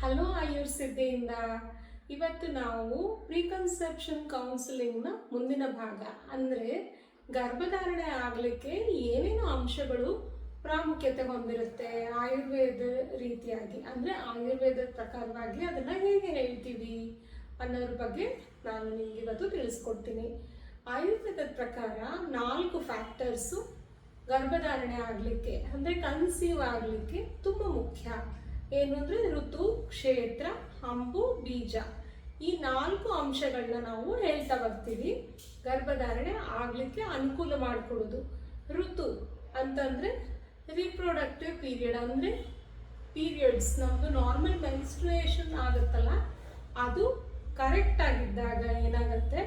Hello ಆಯುರ್ಸಿದ್ಧಿಯಿಂದ ಇವತ್ತು ನಾವು ಪ್ರಿಕನ್ಸೆಪ್ಷನ್ ಕೌನ್ಸಿಲಿಂಗ್ನ ಮುಂದಿನ ಭಾಗ ಅಂದರೆ ಗರ್ಭಧಾರಣೆ ಆಗಲಿಕ್ಕೆ ಏನೇನು ಅಂಶಗಳು ಪ್ರಾಮುಖ್ಯತೆ ಹೊಂದಿರುತ್ತೆ ಆಯುರ್ವೇದ ರೀತಿಯಾಗಿ ಅಂದರೆ ಆಯುರ್ವೇದದ ಪ್ರಕಾರವಾಗಿ ಅದನ್ನು ಹೇಗೆ ಹೇಳ್ತೀವಿ ಅನ್ನೋದ್ರ ಬಗ್ಗೆ ನಾನು ನಿಮಗೆ ಇವತ್ತು ತಿಳಿಸ್ಕೊಡ್ತೀನಿ. ಆಯುರ್ವೇದದ ಪ್ರಕಾರ 4 ಫ್ಯಾಕ್ಟರ್ಸು ಗರ್ಭಧಾರಣೆ ಆಗಲಿಕ್ಕೆ ಅಂದರೆ ಕನ್ಸೀವ್ ಆಗಲಿಕ್ಕೆ ತುಂಬ ಮುಖ್ಯ. ಏನು ಅಂದರೆ ಋತು, ಕ್ಷೇತ್ರ, ಅಂಬು, ಬೀಜ. ಈ 4 ಅಂಶಗಳನ್ನ ನಾವು ಹೇಳ್ತಾ ಬರ್ತೀವಿ ಗರ್ಭಧಾರಣೆ ಆಗಲಿಕ್ಕೆ ಅನುಕೂಲ ಮಾಡಿಕೊಡೋದು. ಋತು ಅಂತಂದರೆ ರಿಪ್ರೊಡಕ್ಟಿವ್ ಪೀರಿಯಡ್, ಅಂದರೆ ಪೀರಿಯಡ್ಸ್ ನಮ್ಮದು ನಾರ್ಮಲ್ ಮೆನ್ಸ್ಟ್ರುಯೇಷನ್ ಆಗುತ್ತಲ್ಲ ಅದು ಕರೆಕ್ಟ್ ಆಗಿದ್ದಾಗ ಏನಾಗುತ್ತೆ,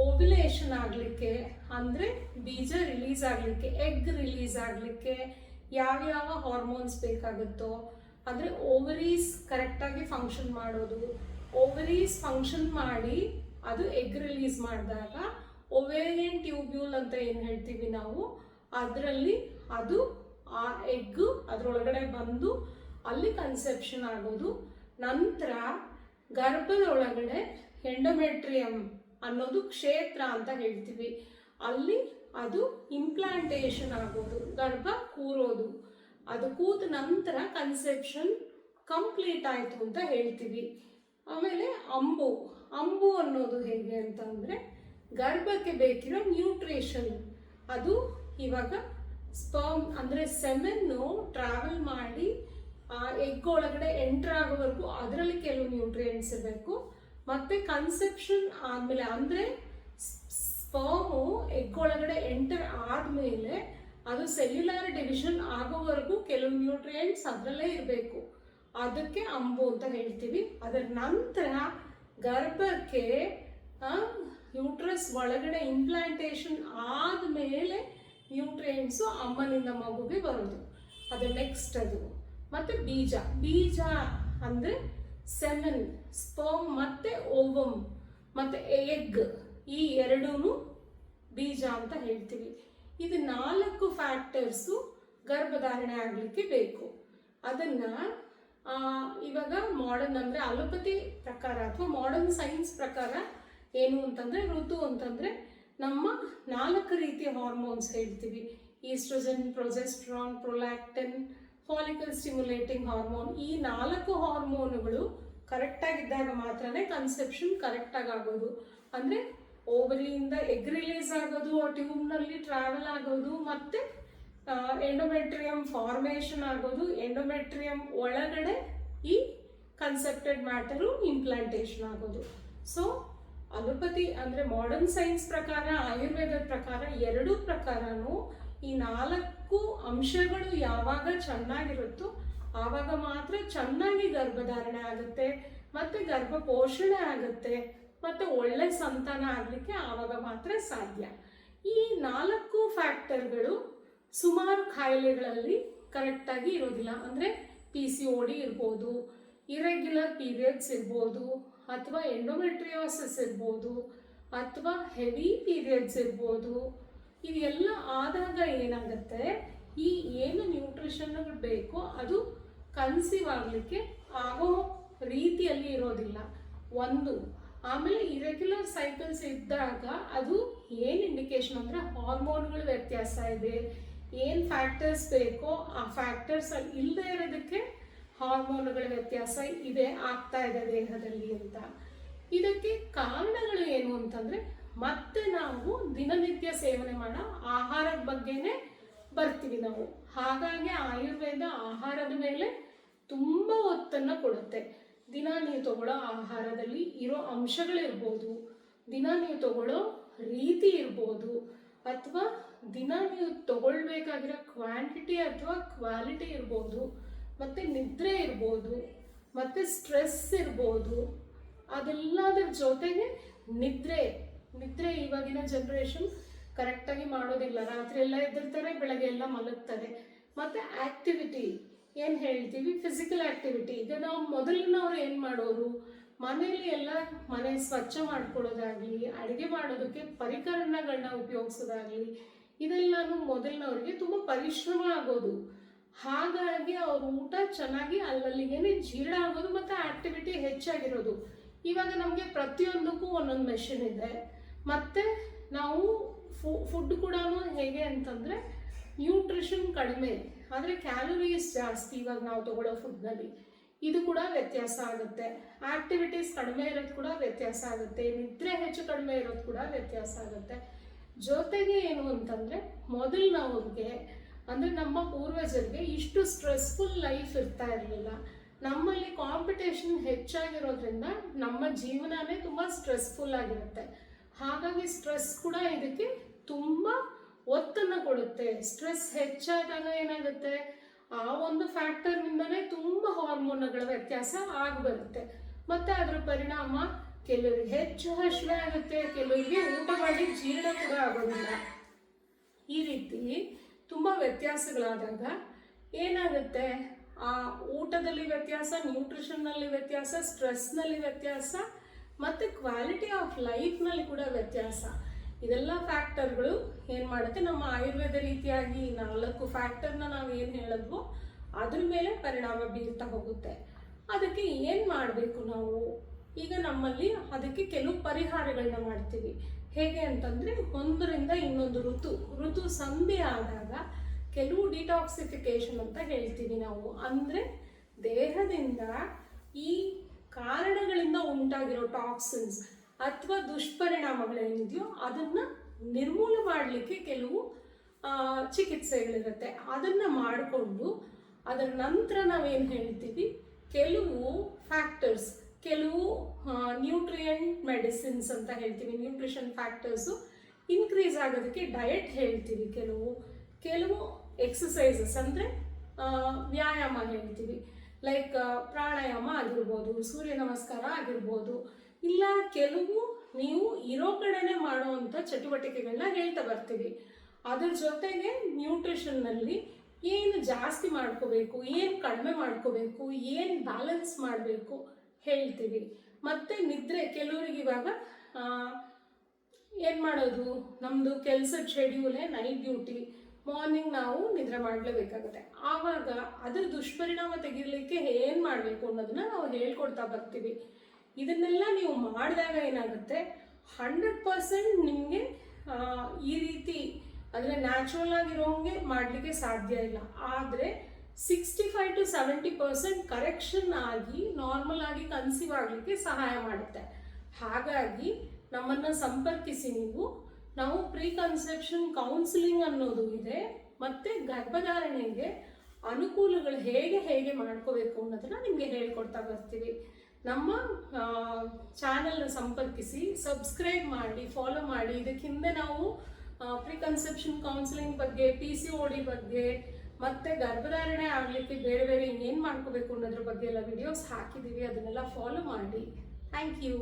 ಓವ್ಯುಲೇಷನ್ ಆಗಲಿಕ್ಕೆ ಅಂದರೆ ಬೀಜ ರಿಲೀಸ್ ಆಗಲಿಕ್ಕೆ, ಎಗ್ ರಿಲೀಸ್ ಆಗಲಿಕ್ಕೆ ಯಾವ್ಯಾವ ಹಾರ್ಮೋನ್ಸ್ ಬೇಕಾಗುತ್ತೋ ಅಂದರೆ ಓವರೀಸ್ ಕರೆಕ್ಟಾಗಿ ಫಂಕ್ಷನ್ ಮಾಡೋದು. ಓವರೀಸ್ ಫಂಕ್ಷನ್ ಮಾಡಿ ಅದು ಎಗ್ ರಿಲೀಸ್ ಮಾಡಿದಾಗ ಓವೇರಿಯನ್ ಟ್ಯೂಬ್ಯೂಲ್ ಅಂತ ಏನು ಹೇಳ್ತೀವಿ ನಾವು, ಅದರಲ್ಲಿ ಅದು ಆ ಎಗ್ಗು ಅದರೊಳಗಡೆ ಬಂದು ಅಲ್ಲಿ ಕನ್ಸೆಪ್ಷನ್ ಆಗೋದು. ನಂತರ ಗರ್ಭದೊಳಗಡೆ ಎಂಡೋಮೆಟ್ರಿಯಮ್ ಅನ್ನೋದು ಕ್ಷೇತ್ರ ಅಂತ ಹೇಳ್ತೀವಿ, ಅಲ್ಲಿ ಅದು ಇಂಪ್ಲಾಂಟೇಷನ್ ಆಗೋದು, ಗರ್ಭ ಕೂರೋದು. ಅದು ಕೂತ ನಂತರ ಕನ್ಸೆಪ್ಷನ್ ಕಂಪ್ಲೀಟ್ ಆಯಿತು ಅಂತ ಹೇಳ್ತೀವಿ. ಆಮೇಲೆ ಅಂಬು ಅಂಬು ಅನ್ನೋದು ಹೇಗೆ ಅಂತಂದರೆ ಗರ್ಭಕ್ಕೆ ಬೇಕಿರೋ ನ್ಯೂಟ್ರಿಷನ್, ಅದು ಇವಾಗ ಸ್ಪರ್ಮ್ ಅಂದರೆ ಸೆಮೆನ್ನು ಟ್ರಾವೆಲ್ ಮಾಡಿ ಆ ಎಗ್ ಒಳಗಡೆ ಎಂಟರ್ ಆಗೋವರೆಗೂ ಅದರಲ್ಲಿ ಕೆಲವು ನ್ಯೂಟ್ರಿಯೆಂಟ್ಸ್ ಇರಬೇಕು. ಮತ್ತು ಕನ್ಸೆಪ್ಷನ್ ಆದಮೇಲೆ ಅಂದರೆ ಸ್ಪರ್ಮು ಎಗ್ ಒಳಗಡೆ ಎಂಟರ್ ಆದಮೇಲೆ ಅದು ಸೆಲ್ಯುಲರ್ ಡಿವಿಷನ್ ಆಗೋವರೆಗೂ ಕೆಲವು ನ್ಯೂಟ್ರಿಯೆಂಟ್ಸ್ ಅದರಲ್ಲೇ ಇರಬೇಕು, ಅದಕ್ಕೆ ಅಂಬು ಅಂತ ಹೇಳ್ತೀವಿ. ಅದರ ನಂತರ ಗರ್ಭಕ್ಕೆ ಯೂಟ್ರಸ್ ಒಳಗಡೆ ಇಂಪ್ಲಾಂಟೇಷನ್ ಆದಮೇಲೆ ನ್ಯೂಟ್ರಿಯೆಂಟ್ಸು ಅಮ್ಮನಿಂದ ಮಗುಗೆ ಬರೋದು, ಅದು ನೆಕ್ಸ್ಟ್ ಅದು. ಮತ್ತು ಬೀಜ ಬೀಜ ಅಂದರೆ ಸೆಮೆನ್, ಸ್ಪರ್ಮ್ ಮತ್ತು ಓವಮ್ ಮತ್ತು ಎಗ್, ಈ ಎರಡೂ ಬೀಜ ಅಂತ ಹೇಳ್ತೀವಿ. ಇದು 4 ಫ್ಯಾಕ್ಟರ್ಸು ಗರ್ಭಧಾರಣೆ ಆಗಲಿಕ್ಕೆ ಬೇಕು. ಅದನ್ನು ಇವಾಗ ಮಾಡರ್ನ್ ಅಂದರೆ ಅಲೋಪತಿ ಪ್ರಕಾರ ಅಥವಾ ಮಾಡರ್ನ್ ಸೈನ್ಸ್ ಪ್ರಕಾರ ಏನು ಅಂತಂದರೆ ಋತು ಅಂತಂದರೆ ನಮ್ಮ 4 ರೀತಿಯ ಹಾರ್ಮೋನ್ಸ್ ಹೇಳ್ತೀವಿ. Oestrogen, progesterone, prolactin, follicle stimulating hormone. ಈ 4 ಹಾರ್ಮೋನುಗಳು ಕರೆಕ್ಟಾಗಿದ್ದಾಗ ಮಾತ್ರನೇ ಕನ್ಸೆಪ್ಷನ್ ಕರೆಕ್ಟಾಗಿ ಆಗೋದು. ಅಂದರೆ ಓವರಿಯಿಂದ ಎಗ್ ರಿಲೀಸ್ ಆಗೋದು, ಆ ಟ್ಯೂಬ್ನಲ್ಲಿ ಟ್ರಾವೆಲ್ ಆಗೋದು, ಮತ್ತು ಎಂಡೋಮೆಟ್ರಿಯಮ್ ಫಾರ್ಮೇಷನ್ ಆಗೋದು, ಎಂಡೋಮೆಟ್ರಿಯಮ್ ಒಳಗಡೆ ಈ ಕನ್ಸೆಪ್ಟೆಡ್ ಮ್ಯಾಟರು ಇಂಪ್ಲಾಂಟೇಷನ್ ಆಗೋದು. ಸೊ ಅಲೋಪತಿ ಅಂದರೆ ಮಾಡರ್ನ್ ಸೈನ್ಸ್ ಪ್ರಕಾರ, ಆಯುರ್ವೇದದ ಪ್ರಕಾರ, ಎರಡೂ ಪ್ರಕಾರನೂ ಈ 4 ಅಂಶಗಳು ಯಾವಾಗ ಚೆನ್ನಾಗಿರುತ್ತೋ ಆವಾಗ ಮಾತ್ರ ಚೆನ್ನಾಗಿ ಗರ್ಭಧಾರಣೆ ಆಗುತ್ತೆ, ಮತ್ತು ಗರ್ಭ ಪೋಷಣೆ ಆಗುತ್ತೆ, ಮತ್ತು ಒಳ್ಳೆ ಸಂತಾನ ಆಗಲಿಕ್ಕೆ ಆವಾಗ ಮಾತ್ರ ಸಾಧ್ಯ. ಈ 4 ಫ್ಯಾಕ್ಟರ್ಗಳು ಸುಮಾರು ಕಾಯಿಲೆಗಳಲ್ಲಿ ಕರೆಕ್ಟಾಗಿ ಇರೋದಿಲ್ಲ. ಅಂದರೆ PCOD ಇರ್ಬೋದು, ಇರೆಗ್ಯುಲರ್ ಪೀರಿಯಡ್ಸ್ ಇರ್ಬೋದು, ಅಥವಾ ಎಂಡೋಮೆಟ್ರಿಯೋಸಿಸ್ ಇರ್ಬೋದು, ಅಥವಾ ಹೆವಿ ಪೀರಿಯಡ್ಸ್ ಇರ್ಬೋದು. ಇದೆಲ್ಲ ಆದಾಗ ಏನಾಗುತ್ತೆ, ಈ ಏನು ನ್ಯೂಟ್ರಿಷನ್ಗಳು ಬೇಕೋ ಅದು ಕನ್ಸೀವ್ ಆಗಲಿಕ್ಕೆ ಆಗೋ ರೀತಿಯಲ್ಲಿ ಇರೋದಿಲ್ಲ ಒಂದು. ಆಮೇಲೆ ಇರೆಗ್ಯುಲರ್ ಸೈಕಲ್ಸ್ ಇದ್ದಾಗ ಅದು ಏನು ಇಂಡಿಕೇಶನ್ ಅಂದರೆ ಹಾರ್ಮೋನ್ಗಳು ವ್ಯತ್ಯಾಸ ಇದೆ, ಏನು ಫ್ಯಾಕ್ಟರ್ಸ್ ಬೇಕೋ ಆ ಫ್ಯಾಕ್ಟರ್ಸ್ ಅಲ್ಲಿ ಇಲ್ಲದೆ ಇರೋದಕ್ಕೆ ಹಾರ್ಮೋನುಗಳ ವ್ಯತ್ಯಾಸ ಇದೆ, ಆಗ್ತಾ ಇದೆ ದೇಹದಲ್ಲಿ ಅಂತ. ಇದಕ್ಕೆ ಕಾರಣಗಳು ಏನು ಅಂತಂದರೆ ಮತ್ತೆ ನಾವು ದಿನನಿತ್ಯ ಸೇವನೆ ಮಾಡೋ ಆಹಾರದ ಬಗ್ಗೆನೇ ಬರ್ತೀವಿ ನಾವು. ಹಾಗಾಗಿ ಆಯುರ್ವೇದ ಆಹಾರದ ಮೇಲೆ ತುಂಬ ಒತ್ತನ್ನು ಕೊಡುತ್ತೆ. ದಿನ ನೀವು ತಗೊಳ್ಳೋ ಆಹಾರದಲ್ಲಿ ಇರೋ ಅಂಶಗಳಿರ್ಬೋದು, ದಿನ ನೀವು ತಗೊಳ್ಳೋ ರೀತಿ ಇರ್ಬೋದು, ಅಥವಾ ದಿನ ನೀವು ತಗೊಳ್ಬೇಕಾಗಿರೋ ಕ್ವಾಂಟಿಟಿ ಅಥವಾ ಕ್ವಾಲಿಟಿ ಇರ್ಬೋದು, ಮತ್ತು ನಿದ್ರೆ ಇರ್ಬೋದು, ಮತ್ತು ಸ್ಟ್ರೆಸ್ ಇರ್ಬೋದು. ಅದೆಲ್ಲದರ ಜೊತೆಗೆ ನಿದ್ರೆ ಇವಾಗಿನ ಜನ್ರೇಷನ್ ಕರೆಕ್ಟಾಗಿ ಮಾಡೋದಿಲ್ಲ, ರಾತ್ರಿ ಎಲ್ಲ ಎದ್ದಿರ್ತಾರೆ, ಬೆಳಗ್ಗೆ ಎಲ್ಲ ಮಲಗ್ತಾರೆ. ಮತ್ತು ಆ್ಯಕ್ಟಿವಿಟಿ ಏನು ಹೇಳ್ತೀವಿ, ಫಿಸಿಕಲ್ ಆ್ಯಕ್ಟಿವಿಟಿ. ಈಗ ನಾವು ಮೊದಲಿನವ್ರು ಏನು ಮಾಡೋರು, ಮನೇಲಿ ಎಲ್ಲ ಮನೆ ಸ್ವಚ್ಛ ಮಾಡ್ಕೊಳ್ಳೋದಾಗಲಿ, ಅಡುಗೆ ಮಾಡೋದಕ್ಕೆ ಪರಿಕರಣಗಳನ್ನ ಉಪಯೋಗಿಸೋದಾಗಲಿ, ಇದೆಲ್ಲನೂ ಮೊದಲಿನವ್ರಿಗೆ ತುಂಬ ಪರಿಶ್ರಮ ಆಗೋದು. ಹಾಗಾಗಿ ಅವ್ರ ಊಟ ಚೆನ್ನಾಗಿ ಅಲ್ಲಲ್ಲಿಗೆ ಜೀರ್ಣ ಆಗೋದು ಮತ್ತು ಆಕ್ಟಿವಿಟಿ ಹೆಚ್ಚಾಗಿರೋದು. ಇವಾಗ ನಮಗೆ ಪ್ರತಿಯೊಂದಕ್ಕೂ ಒಂದೊಂದು ಮೆಷಿನ್ ಇದೆ. ಮತ್ತು ನಾವು ಫುಡ್ ಕೂಡ ಹೇಗೆ ಅಂತಂದರೆ ನ್ಯೂಟ್ರಿಷನ್ ಕಡಿಮೆ ಆದರೆ ಕ್ಯಾಲೋರೀಸ್ ಜಾಸ್ತಿ ಇವಾಗ ನಾವು ತಗೊಳ್ಳೋ ಫುಡ್ನಲ್ಲಿ. ಇದು ಕೂಡ ವ್ಯತ್ಯಾಸ ಆಗುತ್ತೆ. ಆಕ್ಟಿವಿಟೀಸ್ ಕಡಿಮೆ ಇರೋದು ಕೂಡ ವ್ಯತ್ಯಾಸ ಆಗುತ್ತೆ. ನಿದ್ರೆ ಹೆಚ್ಚು ಕಡಿಮೆ ಇರೋದು ಕೂಡ ವ್ಯತ್ಯಾಸ ಆಗುತ್ತೆ. ಜೊತೆಗೆ ಏನು ಅಂತಂದರೆ ಮೊದಲಿನವ್ರಿಗೆ ಅಂದರೆ ನಮ್ಮ ಪೂರ್ವಜರಿಗೆ ಇಷ್ಟು ಸ್ಟ್ರೆಸ್ಫುಲ್ ಲೈಫ್ ಇರ್ತಾ ಇರಲಿಲ್ಲ. ನಮ್ಮಲ್ಲಿ ಕಾಂಪಿಟೇಷನ್ ಹೆಚ್ಚಾಗಿರೋದ್ರಿಂದ ನಮ್ಮ ಜೀವನನೇ ತುಂಬ ಸ್ಟ್ರೆಸ್ಫುಲ್ ಆಗಿರುತ್ತೆ. ಹಾಗಾಗಿ ಸ್ಟ್ರೆಸ್ ಕೂಡ ಇದಕ್ಕೆ ತುಂಬ ಒತ್ತನ್ನು ಕೊಡುತ್ತೆ. ಸ್ಟ್ರೆಸ್ ಹೆಚ್ಚಾದಾಗ ಏನಾಗುತ್ತೆ, ಆ ಒಂದು ಫ್ಯಾಕ್ಟರ್ನಿಂದನೇ ತುಂಬ ಹಾರ್ಮೋನ್ಗಳ ವ್ಯತ್ಯಾಸ ಆಗಿಬರುತ್ತೆ. ಮತ್ತು ಅದರ ಪರಿಣಾಮ ಕೆಲವರಿಗೆ ಹೆಚ್ಚು ಹಸಿವೆ ಆಗುತ್ತೆ, ಕೆಲವರಿಗೆ ಊಟ ಮಾಡಿ ಜೀರ್ಣ ಕೂಡ ಆಗೋದಿಲ್ಲ. ಈ ರೀತಿ ತುಂಬ ವ್ಯತ್ಯಾಸಗಳಾದಾಗ ಏನಾಗುತ್ತೆ, ಆ ಊಟದಲ್ಲಿ ವ್ಯತ್ಯಾಸ, ನ್ಯೂಟ್ರಿಷನ್ನಲ್ಲಿ ವ್ಯತ್ಯಾಸ, ಸ್ಟ್ರೆಸ್ನಲ್ಲಿ ವ್ಯತ್ಯಾಸ ಮತ್ತು ಕ್ವಾಲಿಟಿ ಆಫ್ ಲೈಫ್ನಲ್ಲಿ ಕೂಡ ವ್ಯತ್ಯಾಸ. ಇದೆಲ್ಲ ಫ್ಯಾಕ್ಟರ್ಗಳು ಏನು ಮಾಡುತ್ತೆ, ನಮ್ಮ ಆಯುರ್ವೇದ ರೀತಿಯಾಗಿ 4 ಫ್ಯಾಕ್ಟರ್ನ ನಾವು ಏನು ಹೇಳಿದ್ವೋ ಅದ್ರ ಮೇಲೆ ಪರಿಣಾಮ ಬೀರ್ತಾ ಹೋಗುತ್ತೆ. ಅದಕ್ಕೆ ಏನು ಮಾಡಬೇಕು ನಾವು ಈಗ, ನಮ್ಮಲ್ಲಿ ಅದಕ್ಕೆ ಕೆಲವು ಪರಿಹಾರಗಳನ್ನ ಮಾಡ್ತೀವಿ. ಹೇಗೆ ಅಂತಂದರೆ, ಒಂದರಿಂದ ಇನ್ನೊಂದು ಋತು ಸಂಧಿ ಆದಾಗ ಕೆಲವು ಡಿಟಾಕ್ಸಿಫಿಕೇಶನ್ ಅಂತ ಹೇಳ್ತೀವಿ ನಾವು. ಅಂದರೆ ದೇಹದಿಂದ ಈ ಕಾರಣಗಳಿಂದ ಉಂಟಾಗಿರೋ ಟಾಕ್ಸಿನ್ಸ್ ಅಥವಾ ದುಷ್ಪರಿಣಾಮಗಳೇನಿದೆಯೋ ಅದನ್ನು ನಿರ್ಮೂಲ ಮಾಡಲಿಕ್ಕೆ ಕೆಲವು ಚಿಕಿತ್ಸೆಗಳಿರುತ್ತೆ. ಅದನ್ನು ಮಾಡಿಕೊಂಡು ಅದರ ನಂತರ ನಾವೇನು ಹೇಳ್ತೀವಿ, ಕೆಲವು ಫ್ಯಾಕ್ಟರ್ಸ್, ಕೆಲವು ನ್ಯೂಟ್ರಿಯೆಂಟ್ ಮೆಡಿಸಿನ್ಸ್ ಅಂತ ಹೇಳ್ತೀವಿ, ನ್ಯೂಟ್ರಿಷನ್ ಫ್ಯಾಕ್ಟರ್ಸು ಇನ್ಕ್ರೀಸ್ ಆಗೋದಕ್ಕೆ ಡಯಟ್ ಹೇಳ್ತೀವಿ. ಕೆಲವು ಎಕ್ಸಸೈಸಸ್ ಅಂದರೆ ವ್ಯಾಯಾಮ ಹೇಳ್ತೀವಿ, ಲೈಕ್ ಪ್ರಾಣಾಯಾಮ ಆಗಿರ್ಬೋದು, ಸೂರ್ಯ ನಮಸ್ಕಾರ ಆಗಿರ್ಬೋದು, ಇಲ್ಲ ಕೆಲವು ನೀವು ಇರೋ ಕಡೆನೇ ಮಾಡುವಂಥ ಚಟುವಟಿಕೆಗಳನ್ನ ಹೇಳ್ತಾ ಬರ್ತೀವಿ. ಅದ್ರ ಜೊತೆಗೆ ನ್ಯೂಟ್ರಿಷನ್ನಲ್ಲಿ ಏನು ಜಾಸ್ತಿ ಮಾಡ್ಕೋಬೇಕು, ಏನು ಕಡಿಮೆ ಮಾಡ್ಕೋಬೇಕು, ಏನು ಬ್ಯಾಲೆನ್ಸ್ ಮಾಡಬೇಕು ಹೇಳ್ತೀವಿ. ಮತ್ತು ನಿದ್ರೆ, ಕೆಲವರಿಗೆ ಇವಾಗ ಏನು ಮಾಡೋದು, ನಮ್ಮದು ಕೆಲಸದ ಶೆಡ್ಯೂಲೇ ನೈಟ್ ಡ್ಯೂಟಿ, ಮಾರ್ನಿಂಗ್ ನಾವು ನಿದ್ರೆ ಮಾಡಲೇಬೇಕಾಗುತ್ತೆ. ಆವಾಗ ಅದ್ರ ದುಷ್ಪರಿಣಾಮ ತೆಗಿಲಿಕ್ಕೆ ಏನು ಮಾಡಬೇಕು ಅನ್ನೋದನ್ನ ನಾವು ಹೇಳ್ಕೊಡ್ತಾ ಬರ್ತೀವಿ. ಇದನ್ನೆಲ್ಲ ನೀವು ಮಾಡಿದಾಗ ಏನಾಗುತ್ತೆ, 100% ನಿಮಗೆ ಈ ರೀತಿ ಅಂದರೆ ನ್ಯಾಚುರಲ್ ಆಗಿರೋಂಗೆ ಮಾಡಲಿಕ್ಕೆ ಸಾಧ್ಯ ಇಲ್ಲ. ಆದರೆ 65 to 70% ಕರೆಕ್ಷನ್ ಆಗಿ ನಾರ್ಮಲ್ ಆಗಿ ಕನ್ಸೀವ್ ಆಗಲಿಕ್ಕೆ ಸಹಾಯ ಮಾಡುತ್ತೆ. ಹಾಗಾಗಿ ನಮ್ಮನ್ನು ಸಂಪರ್ಕಿಸಿ ನಾವು ಪ್ರೀ ಕನ್ಸೆಪ್ಷನ್ ಕೌನ್ಸಿಲಿಂಗ್ ಅನ್ನೋದು ಇದೆ. ಮತ್ತು ಗರ್ಭಧಾರಣೆಗೆ ಅನುಕೂಲಗಳು ಹೇಗೆ ಮಾಡ್ಕೋಬೇಕು ಅನ್ನೋದನ್ನು ನಿಮಗೆ ಹೇಳ್ಕೊಡ್ತಾ ಬರ್ತೀವಿ. ನಮ್ಮ ಚಾನಲ್ನ ಸಂಪರ್ಕಿಸಿ, ಸಬ್ಸ್ಕ್ರೈಬ್ ಮಾಡಿ, ಫಾಲೋ ಮಾಡಿ. ಇದಕ್ಕೆ ಹಿಂದೆ ನಾವು ಪ್ರೀ ಕನ್ಸೆಪ್ಷನ್ ಕೌನ್ಸಿಲಿಂಗ್ ಬಗ್ಗೆ, PCOD ಬಗ್ಗೆ, ಮತ್ತು ಗರ್ಭಧಾರಣೆ ಆಗಲಿಕ್ಕೆ ಬೇರೆ ಏನು ಮಾಡ್ಕೋಬೇಕು ಅನ್ನೋದ್ರ ಬಗ್ಗೆ ಎಲ್ಲ ವಿಡಿಯೋಸ್ ಹಾಕಿದ್ದೀವಿ. ಅದನ್ನೆಲ್ಲ ಫಾಲೋ ಮಾಡಿ. Thank you.